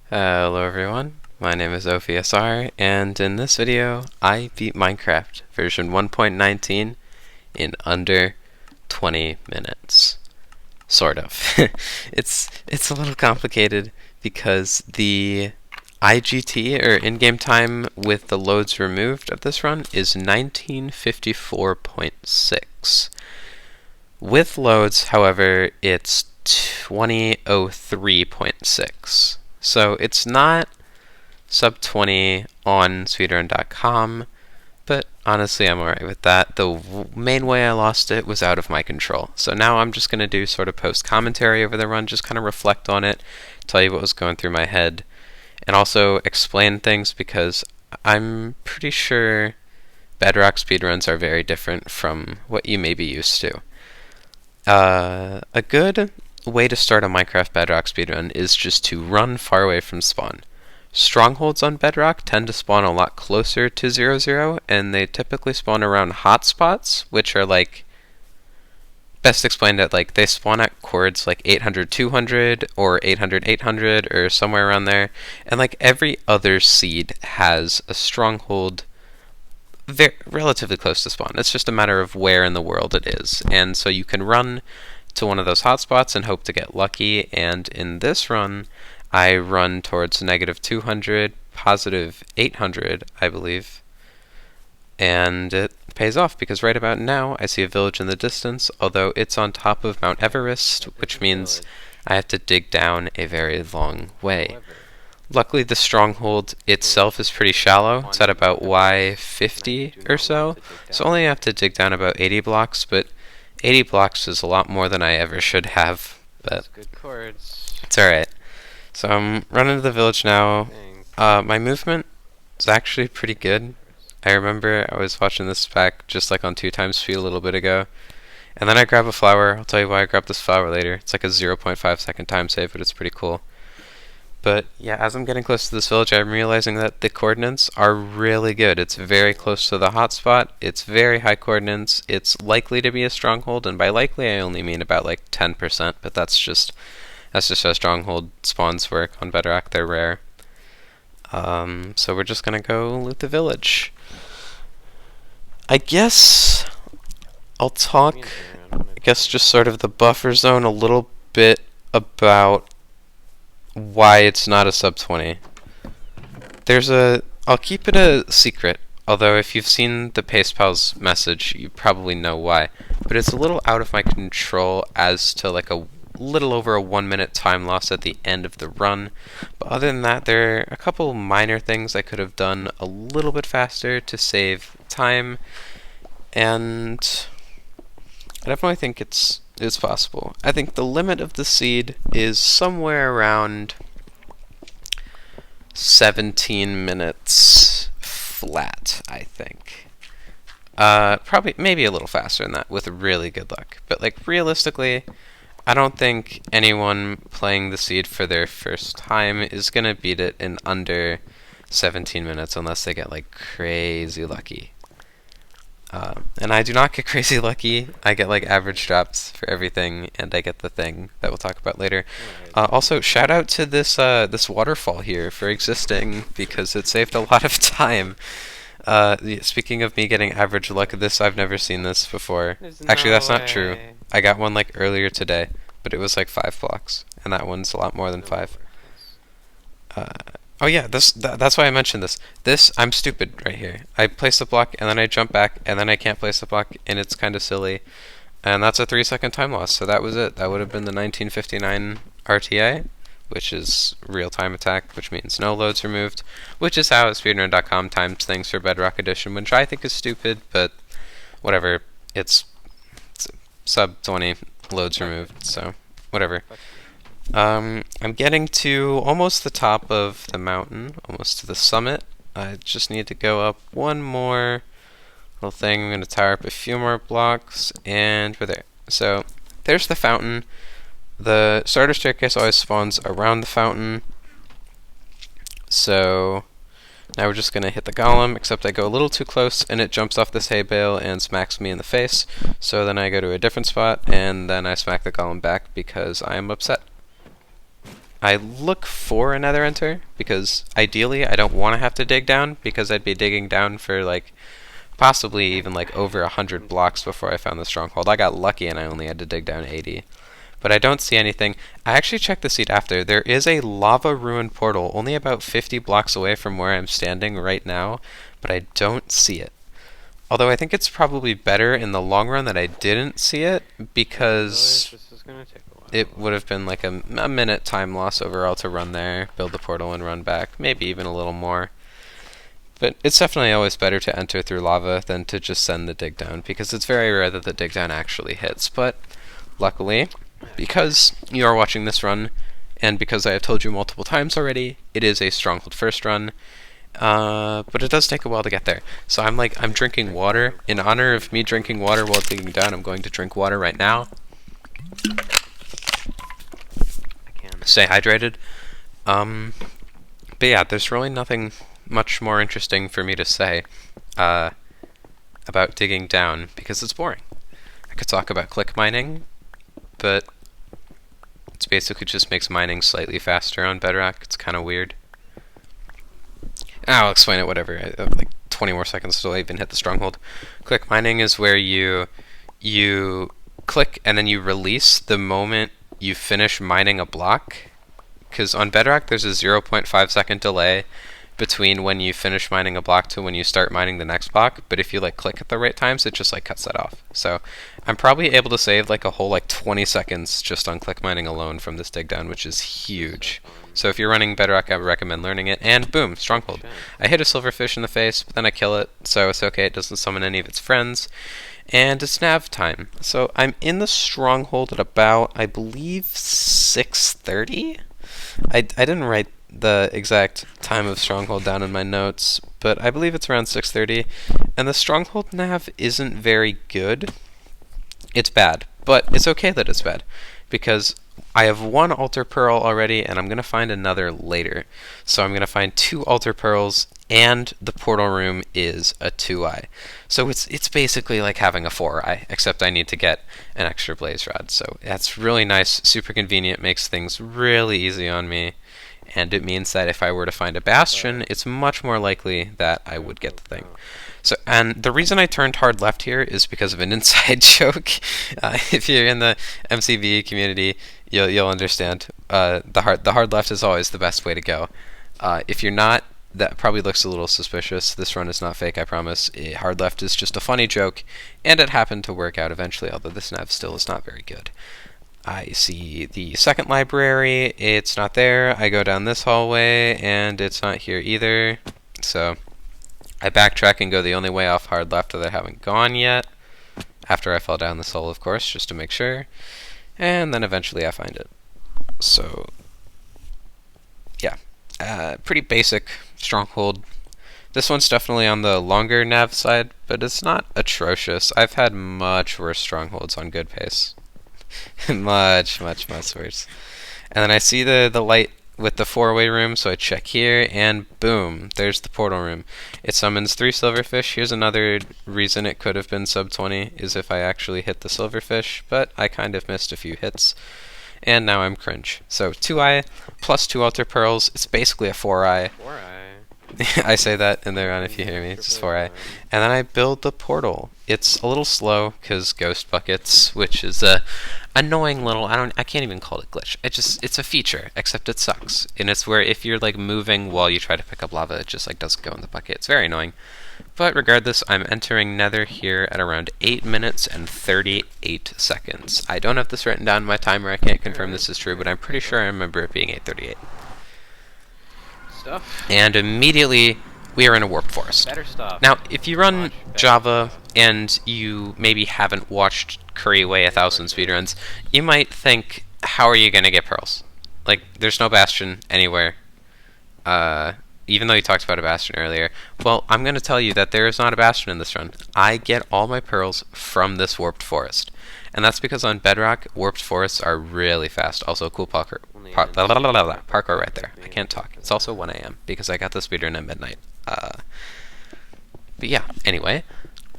Hello everyone, my name is OVSR, and in this video I beat Minecraft version 1.19 in under 20 minutes. Sort of. It's a little complicated because the IGT, or in-game time with the loads removed of this run, is 1954.6. With loads, however, it's 2003.6. So it's not sub 20 on speedrun.com, but honestly I'm alright with that. The main way I lost it was out of my control. So now I'm just going to do sort of post commentary over the run, just kind of reflect on it, tell you what was going through my head, and also explain things because I'm pretty sure Bedrock speedruns are very different from what you may be used to. A good way to start a Minecraft Bedrock speedrun is just to run far away from spawn. Strongholds on Bedrock tend to spawn a lot closer to 0, and they typically spawn around hotspots, which are like, best explained at like, they spawn at chords like 800-200 or 800-800 or somewhere around there, and like every other seed has a stronghold relatively close to spawn. It's just a matter of where in the world it is, and so you can run to one of those hotspots and hope to get lucky. And in this run, I run towards -200, +800, I believe, and it pays off because right about now I see a village in the distance, although it's on top of Mount Everest, which means I have to dig down a very long way. Luckily, the stronghold itself is pretty shallow. It's at about Y50 or so only have to dig down about 80 blocks, but 80 blocks is a lot more than I ever should have, but it's alright. So I'm running to the village now. My movement is actually pretty good. I remember I was watching this back just like on 2x speed a little bit ago, and then I grab a flower. I'll tell you why I grabbed this flower later. It's like a 0.5 second time save, but it's pretty cool. But yeah, as I'm getting close to this village, I'm realizing that the coordinates are really good. It's very close to the hotspot. It's very high coordinates. It's likely to be a stronghold, and by likely I only mean about like 10%, but that's just how stronghold spawns work on Bedrock. They're rare. So we're just gonna go loot the village. I guess I'll talk, just sort of the buffer zone a little bit about why it's not a sub 20. I'll keep it a secret, although if you've seen the PacePal's message, you probably know why. But it's a little out of my control as to like a little over a 1 minute time loss at the end of the run. But other than that, there are a couple minor things I could have done a little bit faster to save time, and I definitely think it's possible. I think the limit of the seed is somewhere around 17 minutes flat, I think. Probably, maybe a little faster than that with really good luck. But like realistically, I don't think anyone playing the seed for their first time is gonna beat it in under 17 minutes unless they get like crazy lucky. And I do not get crazy lucky. I get like average drops for everything, and I get the thing that we'll talk about later. Also, shout out to this this waterfall here for existing because it saved a lot of time. Speaking of me getting average luck, I've never seen this before. Actually, that's not true. I got one like earlier today, but it was like 5 blocks, and that one's a lot more than 5. Oh yeah, that's why I mentioned this. I'm stupid right here. I place the block, and then I jump back, and then I can't place the block, and it's kind of silly. And that's a 3-second time loss, so that was it. That would have been the 1959 RTA, which is real-time attack, which means no loads removed, which is how speedrun.com times things for Bedrock Edition, which I think is stupid, but whatever. It's sub 20 loads removed, so whatever. I'm getting to almost the top of the mountain, almost to the summit. I just need to go up one more little thing. I'm going to tower up a few more blocks, and we're there. So there's the fountain. The starter staircase always spawns around the fountain. So now we're just going to hit the golem, except I go a little too close and it jumps off this hay bale and smacks me in the face. So then I go to a different spot and then I smack the golem back because I am upset. I look for a nether enter, because ideally I don't want to have to dig down, because I'd be digging down for like possibly even like over 100 blocks before I found the stronghold. I got lucky and I only had to dig down 80. But I don't see anything. I actually checked the seed after. There is a lava ruin portal only about 50 blocks away from where I'm standing right now, but I don't see it. Although I think it's probably better in the long run that I didn't see it, because This is gonna take a while. it would have been like a minute time loss overall to run there, build the portal and run back, maybe even a little more. But it's definitely always better to enter through lava than to just send the dig down, because it's very rare that the dig down actually hits. But luckily, because you are watching this run, and because I have told you multiple times already, it is a Stronghold first run, but it does take a while to get there. So I'm drinking water. In honor of me drinking water while digging down, I'm going to drink water right now. I can. Stay hydrated. But yeah, there's really nothing much more interesting for me to say about digging down, because it's boring. I could talk about click mining, but it basically just makes mining slightly faster on Bedrock. It's kind of weird. I'll explain it, whatever. I have like 20 more seconds till I even hit the stronghold. Click mining is where you click and then you release the moment you finish mining a block. Because on Bedrock there's a 0.5 second delay between when you finish mining a block to when you start mining the next block, but if you like click at the right times, it just like cuts that off. So I'm probably able to save like a whole like 20 seconds just on click mining alone from this dig down, which is huge. So if you're running Bedrock, I would recommend learning it. And boom, stronghold. I hit a silverfish in the face, but then I kill it, so it's okay. It doesn't summon any of its friends. And it's nav time. So I'm in the stronghold at about, I believe, 6:30. I didn't write the exact time of stronghold down in my notes, but I believe it's around 6:30. And the stronghold nav isn't very good. It's bad, but it's okay that it's bad, because I have one altar pearl already, and I'm going to find another later. So I'm going to find 2 altar pearls, and the portal room is a 2-eye. So it's basically like having a 4-eye, except I need to get an extra blaze rod. So that's really nice, super convenient, makes things really easy on me. And it means that if I were to find a bastion, it's much more likely that I would get the thing. So, and the reason I turned hard left here is because of an inside joke. If you're in the MCV community, you'll understand. The hard left is always the best way to go. If you're not, that probably looks a little suspicious. This run is not fake, I promise. Hard left is just a funny joke, and it happened to work out eventually, although this nav still is not very good. I see the second library, it's not there. I go down this hallway, and it's not here either. So I backtrack and go the only way off hard left that I haven't gone yet. After I fall down this hole, of course, just to make sure. And then eventually I find it. So, yeah. Pretty basic stronghold. This one's definitely on the longer nav side, but it's not atrocious. I've had much worse strongholds on good pace. much worse. And then I see the light with the 4-way room, so I check here, and boom, there's the portal room. It summons 3 silverfish. Here's another reason it could have been sub 20, is if I actually hit the silverfish, but I kind of missed a few hits. And now I'm cringe. So 2-eye plus 2 altar pearls. It's basically a 4-eye. 4-eye. I say that in there on if you hear me. It's just 4-eye. And then I build the portal. It's a little slow because ghost buckets, which is a annoying little, I can't even call it glitch. It's a feature, except it sucks. And it's where if you're like moving while you try to pick up lava, it just like doesn't go in the bucket. It's very annoying. But regardless, I'm entering Nether here at around 8 minutes and 38 seconds. I don't have this written down in my timer. I can't confirm this is true, but I'm pretty sure I remember it being 8:38. Stuff. And immediately we are in a warped forest. Better stuff. Now, if you run Java and you maybe haven't watched Curry Way 1000 speedruns, you might think, how are you going to get pearls? Like, there's no bastion anywhere. Even though you talked about a bastion earlier. Well, I'm going to tell you that there is not a bastion in this run. I get all my pearls from this warped forest. And that's because on Bedrock, warped forests are really fast. Also, cool parkour right there. I can't talk. It's also 1 a.m. because I got the speedrun at midnight. But yeah, anyway.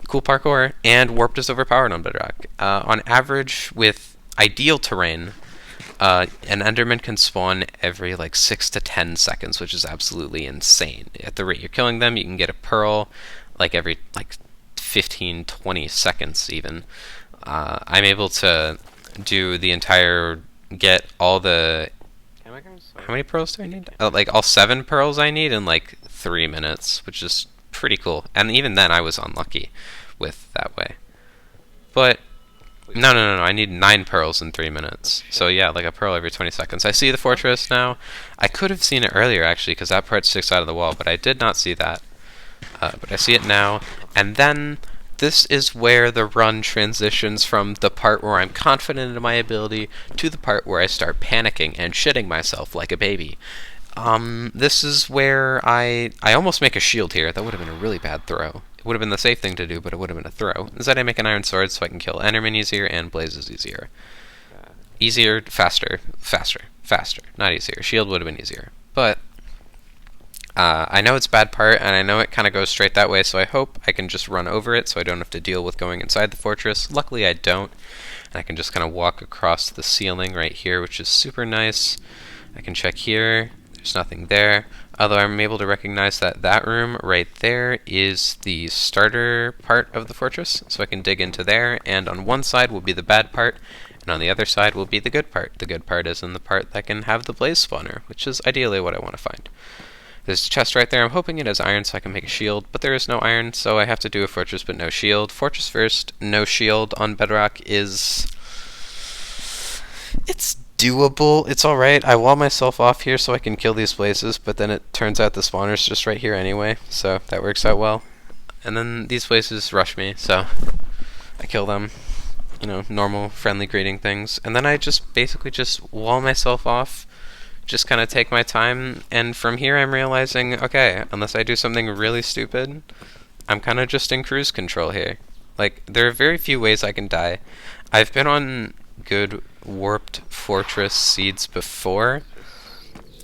Cool parkour, and warped is overpowered on Bedrock. On average, with ideal terrain, An Enderman can spawn every like 6 to 10 seconds, which is absolutely insane. At the rate you're killing them, you can get a pearl like every like 15, 20 seconds even. I'm able to do the entire, get all the, how many pearls do I need? Like all 7 pearls I need in like 3 minutes, which is pretty cool. And even then I was unlucky with that way. But no. I need 9 pearls in 3 minutes. So yeah, like a pearl every 20 seconds. I see the fortress now. I could have seen it earlier actually, because that part sticks out of the wall, but I did not see that. But I see it now. And then this is where the run transitions from the part where I'm confident in my ability to the part where I start panicking and shitting myself like a baby. This is where I almost make a shield here. That would have been a really bad throw. It would have been the safe thing to do, but it would have been a throw. Instead, I make an iron sword so I can kill Enderman easier and blazes easier. Easier, faster. Not easier. Shield would have been easier. But I know it's a bad part, and I know it kind of goes straight that way, so I hope I can just run over it so I don't have to deal with going inside the fortress. Luckily, I don't. And I can just kind of walk across the ceiling right here, which is super nice. I can check here. There's nothing there. Although I'm able to recognize that that room right there is the starter part of the fortress, so I can dig into there, and on one side will be the bad part, and on the other side will be the good part. The good part is in the part that can have the blaze spawner, which is ideally what I want to find. There's a chest right there. I'm hoping it has iron so I can make a shield, but there is no iron, so I have to do a fortress but no shield. Fortress first, no shield on Bedrock is... it's doable. It's alright. I wall myself off here so I can kill these blazes, but then it turns out the spawner's just right here anyway, so that works out well. And then these blazes rush me, so I kill them. You know, normal, friendly greeting things. And then I just basically just wall myself off, just kind of take my time, and from here I'm realizing, okay, unless I do something really stupid, I'm kind of just in cruise control here. Like, there are very few ways I can die. I've been on good warped fortress seeds before,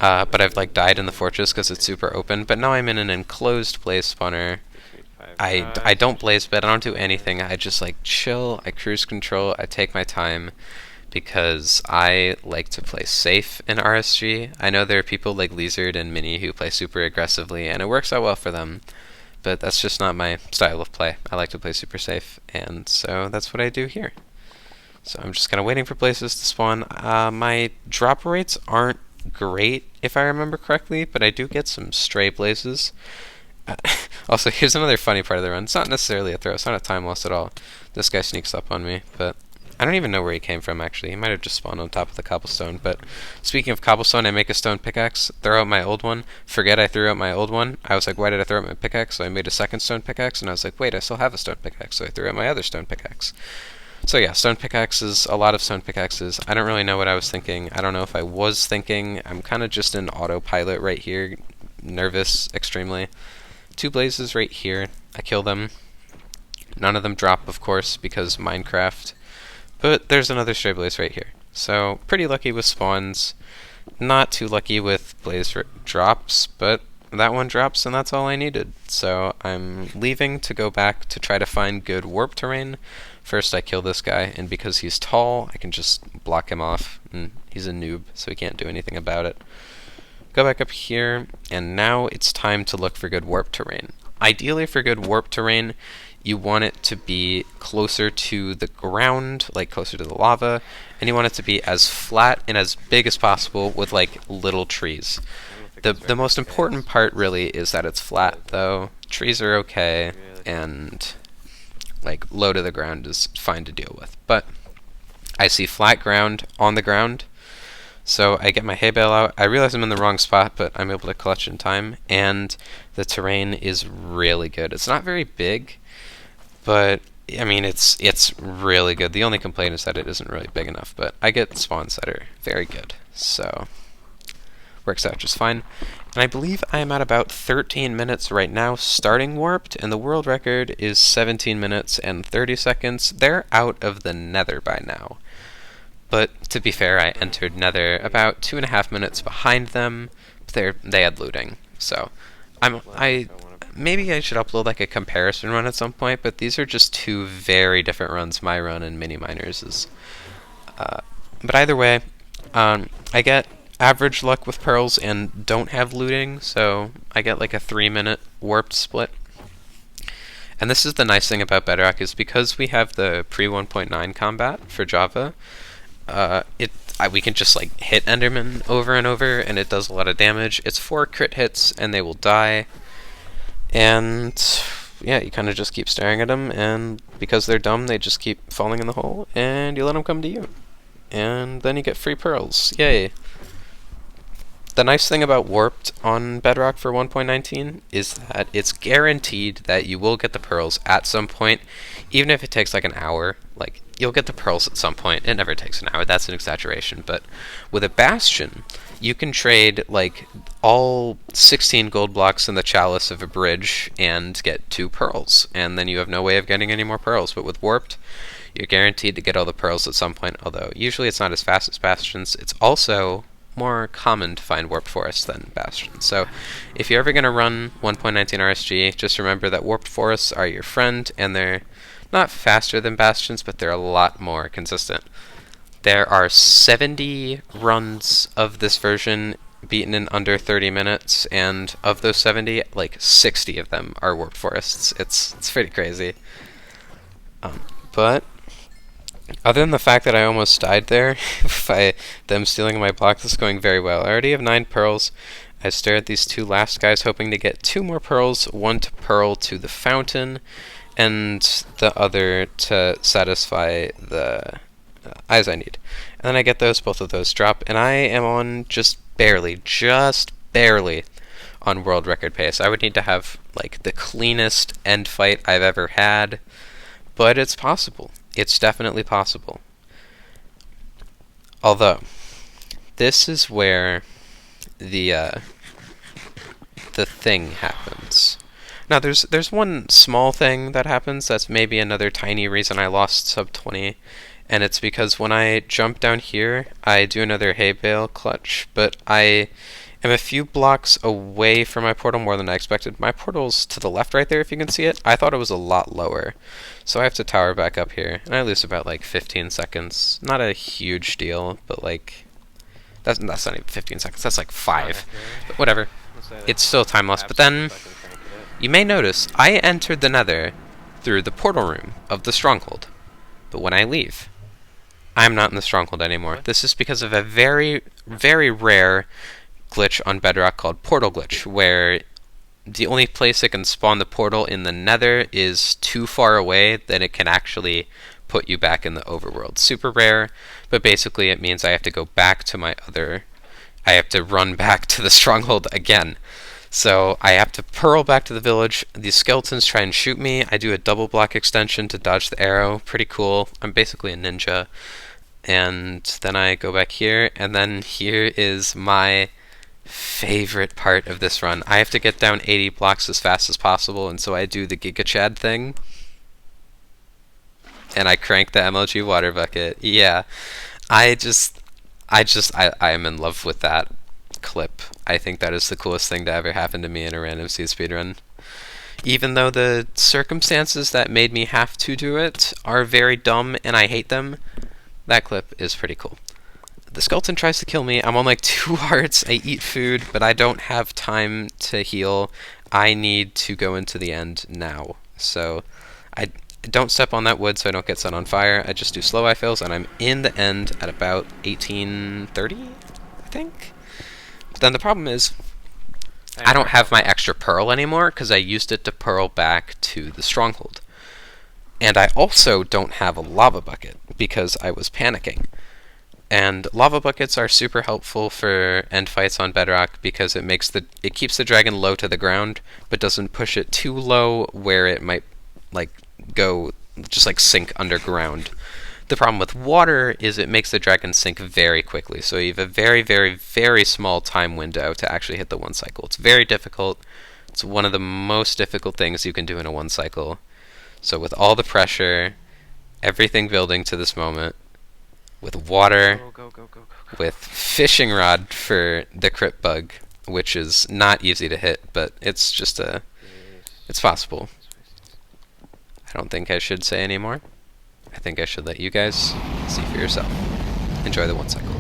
but I've like died in the fortress because it's super open, but now I'm in an enclosed blaze spawner. I don't blaze bed, I don't do anything, I just like chill, I cruise control, I take my time, because I like to play safe in RSG. I know there are people like Lizard and Mini who play super aggressively, and it works out well for them, but that's just not my style of play. I like to play super safe, and so that's what I do here. So I'm just kind of waiting for places to spawn. My drop rates aren't great, if I remember correctly, but I do get some stray blazes. Also, here's another funny part of the run. It's not necessarily a throw, it's not a time loss at all. This guy sneaks up on me, but I don't even know where he came from, actually. He might have just spawned on top of the cobblestone. But speaking of cobblestone, I make a stone pickaxe, throw out my old one, forget I threw out my old one. I was like, why did I throw out my pickaxe? So I made a second stone pickaxe, and I was like, wait, I still have a stone pickaxe. So I threw out my other stone pickaxe. So yeah, stone pickaxes, a lot of stone pickaxes. I don't really know what I was thinking. I don't know if I was thinking. I'm kind of just in autopilot right here, nervous, extremely. 2 blazes right here. I kill them. None of them drop, of course, because Minecraft. But there's another stray blaze right here. So, pretty lucky with spawns. Not too lucky with blaze drops, but that one drops and that's all I needed. So, I'm leaving to go back to try to find good warp terrain. First, I kill this guy, and because he's tall, I can just block him off. And he's a noob, so he can't do anything about it. Go back up here, and now it's time to look for good warp terrain. Ideally, for good warp terrain, you want it to be closer to the ground, like closer to the lava, and you want it to be as flat and as big as possible with like little trees. The most important part really is that it's flat, though. Trees are okay, and like low to the ground is fine to deal with. But I see flat ground on the ground, so I get my hay bale out. I realize I'm in the wrong spot, but I'm able to clutch in time, and the terrain is really good. It's not very big, but I mean it's really good. The only complaint is that it isn't really big enough, but I get spawns that are very good, so works out just fine. And I believe I am at about 13 minutes right now starting warped, and the world record is 17 minutes and 30 seconds. They're out of the Nether by now. But to be fair, I entered Nether about 2.5 minutes behind them. They had looting, so maybe I should upload like a comparison run at some point. But these are just 2 very different runs. My run and Mini Miner's is. But either way, I get average luck with pearls and don't have looting, so I get like a 3-minute warped split. And this is the nice thing about Bedrock, is because we have the pre 1.9 combat for Java, we can just like hit Enderman over and over, and it does a lot of damage. It's 4 crit hits, and they will die. And yeah, you kind of just keep staring at them, and because they're dumb, they just keep falling in the hole, and you let them come to you. And then you get free pearls. Yay. The nice thing about Warped on Bedrock for 1.19 is that it's guaranteed that you will get the pearls at some point, even if it takes like an hour. Like, you'll get the pearls at some point. It never takes an hour, that's an exaggeration. But with a Bastion, you can trade like all 16 gold blocks in the chalice of a bridge and get 2 pearls, and then you have no way of getting any more pearls. But with Warped, you're guaranteed to get all the pearls at some point, although usually it's not as fast as Bastions. It's also more common to find Warped Forests than Bastions. So if you're ever going to run 1.19 RSG, just remember that Warped Forests are your friend, and they're not faster than Bastions, but they're a lot more consistent. There are 70 runs of this version beaten in under 30 minutes, and of those 70, like 60 of them are Warped Forests. It's pretty crazy. But other than the fact that I almost died there by them stealing my block, this is going very well. I already have 9 pearls. I stare at these 2 last guys, hoping to get 2 more pearls, 1 to pearl to the fountain, and the other to satisfy the eyes I need. And then I get those, both of those drop, and I am on just barely on world record pace. I would need to have like the cleanest end fight I've ever had, but it's possible. It's definitely possible. Although, this is where the thing happens. Now, there's one small thing that happens that's maybe another tiny reason I lost sub 20, and it's because when I jump down here, I do another hay bale clutch, but I am a few blocks away from my portal more than I expected. My portal's to the left right there, if you can see it. I thought it was a lot lower. So I have to tower back up here, and I lose about like 15 seconds. Not a huge deal, but like, that's not even 15 seconds, that's like 5. But whatever, it's still time lost. But then, you may notice, I entered the Nether through the portal room of the Stronghold. But when I leave, I'm not in the Stronghold anymore. This is because of a very, very rare glitch on Bedrock called Portal Glitch, where the only place it can spawn the portal in the Nether is too far away that it can actually put you back in the overworld. Super rare, but basically it means I have to go back to I have to run back to the Stronghold again. So I have to pearl back to the village. These skeletons try and shoot me. I do a double block extension to dodge the arrow. Pretty cool. I'm basically a ninja. And then I go back here, and then here is my favorite part of this run. I have to get down 80 blocks as fast as possible, and so I do the Giga Chad thing, and I crank the MLG water bucket. Yeah, I am in love with that clip. I think that is the coolest thing to ever happen to me in a random seed speedrun. Even though the circumstances that made me have to do it are very dumb and I hate them, that clip is pretty cool. The skeleton tries to kill me. I'm on like 2 hearts. I eat food, but I don't have time to heal. I need to go into the end now. So I don't step on that wood so I don't get set on fire. I just do slow eye fills, and I'm in the end at about 1830, I think. But then the problem is I don't have my extra pearl anymore because I used it to pearl back to the Stronghold. And I also don't have a lava bucket because I was panicking. And lava buckets are super helpful for end fights on Bedrock because it keeps the dragon low to the ground, but doesn't push it too low where it might like go just like sink underground. The problem with water is it makes the dragon sink very quickly, so you have a very, very, very small time window to actually hit the 1 cycle. It's very difficult. It's one of the most difficult things you can do in a 1 cycle. So with all the pressure, everything building to this moment, with water, with fishing rod for the crit bug, which is not easy to hit, but it's just it's possible. I don't think I should say any more. I think I should let you guys see for yourself. Enjoy the 1 cycle.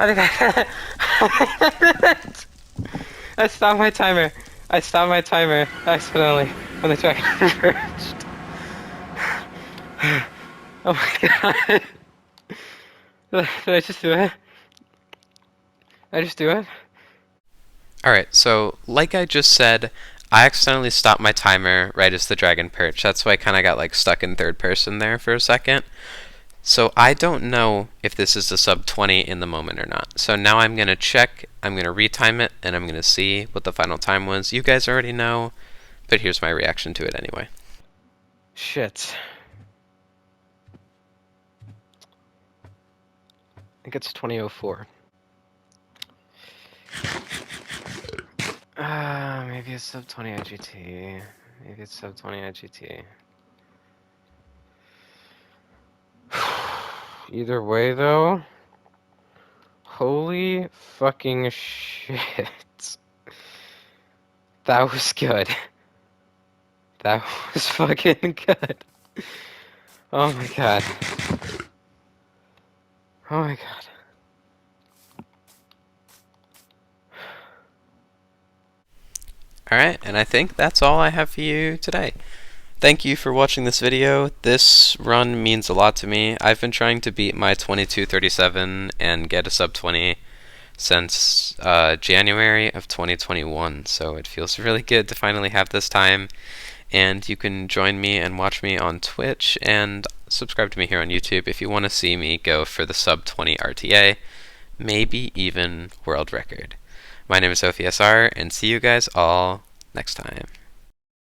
I think I stopped my timer. I stopped my timer accidentally when the dragon converged. Oh my god. Did I just do it? I just do it? Alright, so like I just said, I accidentally stopped my timer right as the dragon perched. That's why I kind of got like stuck in third person there for a second. So I don't know if this is a sub 20 in the moment or not. So now I'm going to check, I'm going to retime it, and I'm going to see what the final time was. You guys already know, but here's my reaction to it anyway. Shit. I think it's 2004. Maybe it's sub 20 IGT. Maybe it's sub 20 IGT. Either way, though, holy fucking shit. That was good. That was fucking good. Oh my god. Oh my god. Alright, and I think that's all I have for you today. Thank you for watching this video. This run means a lot to me. I've been trying to beat my 22:37 and get a sub 20 since January of 2021, so it feels really good to finally have this time. And you can join me and watch me on Twitch and subscribe to me here on YouTube if you want to see me go for the sub 20 RTA, maybe even world record. My name is SophieSR, and see you guys all next time.